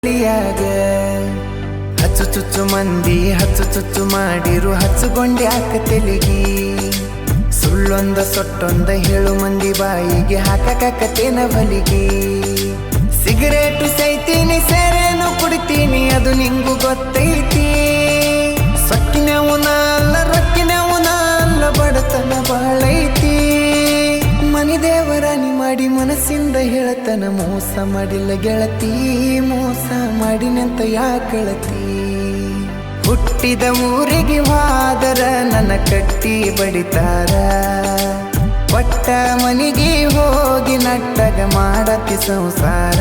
ಿಯಾಗ ಹಚ್ಚು ಚುಚ್ಚು ಮಂದಿ ಹಚ್ಚು ಚುಚ್ಚು ಮಾಡಿರು ಹಚ್ಚುಗೊಂಡೆ ಹಾಕ ತೆಲಿಗಿ ಸುಳ್ಳೊಂದ ಸೊಟ್ಟೊಂದ ಹೇಳು ಮಂದಿ ಬಾಯಿಗೆ ಹಾಕಕತ್ತೇನ ಬಲಿಗಿ ಸಿಗರೇಟು ಸೈತೀನಿ ಸೇರೇನು ಕುಡಿತೀನಿ ಅದು ನಿಂಗು ಗೊತ್ತೈತಿ ಸೊಕ್ಕಿನವನ ಅಲ್ಲ ರೊಕ್ಕಿನವನ ಅಲ್ಲ ಬಡತನ ಬಾಳೈತಿ ಮನಿ ದೇವರಾನಿ ಮಾಡಿ ಮನಸ್ಸಿಂದ ಹೇಳತನ ಮೋಸ ಮಾಡಿಲ್ಲ ಗೆಳತಿ ಮೋಸ ಮಾಡಿನಂತ ಯಾಕಳತಿ ಹುಟ್ಟಿದ ಊರಿಗೆ ಹೋದರ ನನ್ನ ಕಟ್ಟಿ ಬಡಿತಾರ ಪಟ್ಟ ಮನಿಗೆ ಹೋಗಿ ನಟ್ಟಗ ಮಾಡತಿ ಸಂಸಾರ